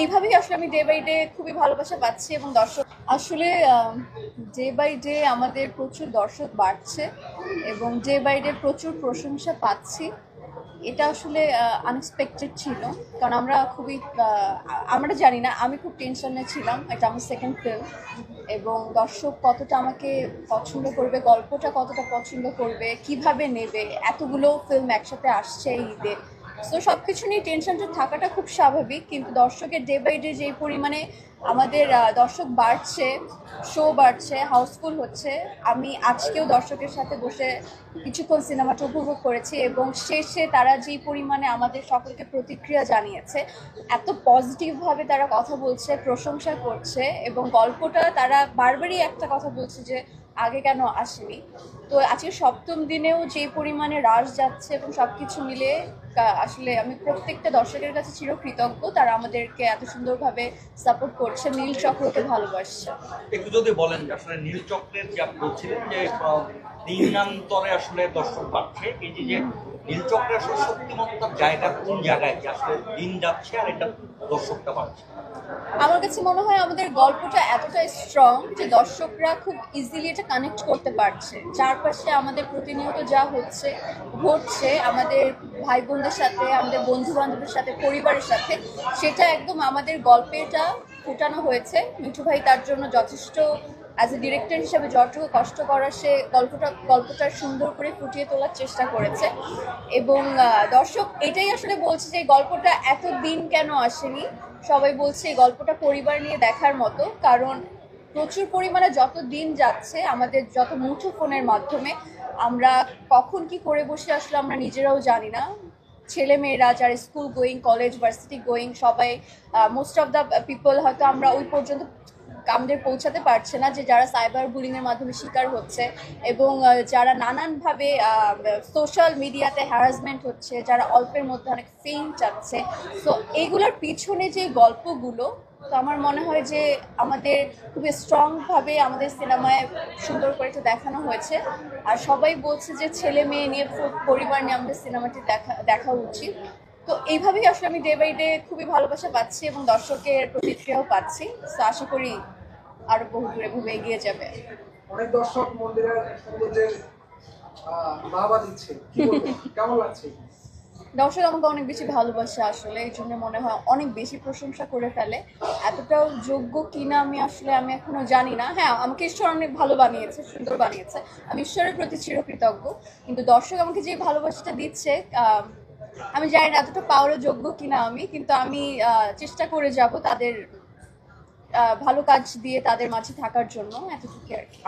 এইভাবেই আসলে আমি ডে বাই ডে খুবই ভালোবাসা পাচ্ছি এবং দর্শক আসলে ডে বাই ডে আমাদের প্রচুর দর্শক বাড়ছে এবং ডে বাই ডে প্রচুর প্রশংসা পাচ্ছি। এটা আসলে আনএক্সপেক্টেড ছিল, কারণ আমরা জানি না, আমি খুব টেনশনে ছিলাম। এটা আমার সেকেন্ড ফিল্ম এবং দর্শক কতটা আমাকে পছন্দ করবে, গল্পটা কতটা পছন্দ করবে, কিভাবে নেবে, এতগুলো ফিল্ম একসাথে আসছে এই ঈদে। সো সব কিছু নিয়ে টেনশনটা থাকাটা খুব স্বাভাবিক, কিন্তু দর্শকের ডে বাই ডে যেই পরিমাণে আমাদের দর্শক বাড়ছে, শো বাড়ছে, হাউসফুল হচ্ছে। আমি আজকেও দর্শকের সাথে বসে কিছুক্ষণ সিনেমাটা উপভোগ করেছি এবং শেষে তারা যেই পরিমাণে আমাদের সকলকে প্রতিক্রিয়া জানিয়েছে, এত পজিটিভভাবে তারা কথা বলছে, প্রশংসা করছে এবং গল্পটা তারা বারবারই একটা কথা বলছে যে আগে কেন আসেনি। তো আজকে সপ্তম দিনেও যে পরিমাণে রাশ যাচ্ছে এবং সবকিছু মিলে আসলে আমি প্রত্যেকটা দর্শকের কাছে চিরকৃতজ্ঞ, তারা আমাদেরকে এত সুন্দরভাবে সাপোর্ট করছে, নীল চক্রকে ভালোবাসছে। একটু যদি বলেন যে আসলে নীল চক্রের যে আপনি বলছিলেন যে দিনান্তরে আসলে দর্শক বাড়ছে, এই যে নীল চক্রের আসলে শক্তিমত্তার জায়গা কোন জায়গায় যে আসলে দিন যাচ্ছে আর এটা দর্শকটা বাড়ছে? আমার কাছে মনে হয় আমাদের গল্পটা এতটা স্ট্রং যে দর্শকরা খুব ইজিলি এটা কানেক্ট করতে পারছে। চারপাশে আমাদের প্রতিনিয়ত যা হচ্ছে ঘটছে আমাদের ভাই বোনদের সাথে, আমাদের বন্ধু বান্ধবের সাথে, পরিবারের সাথে, সেটা একদম আমাদের গল্পেটা ফুটানো হয়েছে। মিঠু ভাই তার জন্য যথেষ্ট, অ্যাজ এ ডিরেক্টর হিসাবে যতটুকু কষ্ট করার, সে গল্পটা সুন্দর করে ফুটিয়ে তোলার চেষ্টা করেছে এবং দর্শক এটাই আসলে বলছে যে গল্পটা এত দিন কেন আসেনি। সবাই বলছে এই গল্পটা পরিবার নিয়ে দেখার মতো, কারণ প্রচুর পরিমাণে যত দিন যাচ্ছে আমাদের যত মুঠোফোনের মাধ্যমে আমরা কখন কি করে বসে আসলে আমরা নিজেরাও জানি না। ছেলে মেয়েরা যারা school going, college, varsity going, সবাই মোস্ট অফ দ্য পিপল হয়তো আমরা ওই পর্যন্ত আমাদের পৌঁছাতে পারছে না, যে যারা সাইবার বুলিং এর মাধ্যমে শিকার হচ্ছে এবং যারা নানানভাবে সোশ্যাল মিডিয়াতে হ্যারাসমেন্ট হচ্ছে, যারা অল্পের মধ্যে অনেক ফেম চাচ্ছে। তো এইগুলোর পিছনে যে গল্পগুলো, তো আমার মনে হয় যে আমাদের খুবই স্ট্রংভাবে আমাদের সিনেমায় সুন্দর করে এটা দেখানো হয়েছে। আর সবাই বলছে যে ছেলে মেয়ে নিয়ে, পরিবার নিয়ে আমাদের সিনেমাটি দেখা উচিত। তো এইভাবেই আসলে আমি ডে বাই ডে খুবই ভালোবাসা পাচ্ছি এবং দর্শকের প্রতিক্রিয়াও পাচ্ছি। তো আশা করি আরো বহু দূরে এভাবে এগিয়ে যাবে। অনেক দর্শক মন্দিরের সৌন্দর্যের বাহবা দিচ্ছে, কি বলবেন, কেমন লাগছে? দর্শক আমাকে অনেক বেশি ভালোবাসে আসলে, এই জন্য মনে হয় অনেক বেশি প্রশংসা করে ফেলে। এতটাও যোগ্য কিনা আমি এখনো জানি না। হ্যাঁ, আমাকে ঈশ্বর অনেক ভালো বানিয়েছে, সুন্দর বানিয়েছে, আমি ঈশ্বরের প্রতি চিরকৃতজ্ঞ। কিন্তু দর্শক আমাকে যে ভালোবাসাটা দিচ্ছে, আমি জানি না এতটা পাওয়ারও যোগ্য কিনা আমি, কিন্তু আমি চেষ্টা করে যাব তাদের ভালো কাজ দিয়ে তাদের মাঝে থাকার জন্য, এতটুকু আর কি।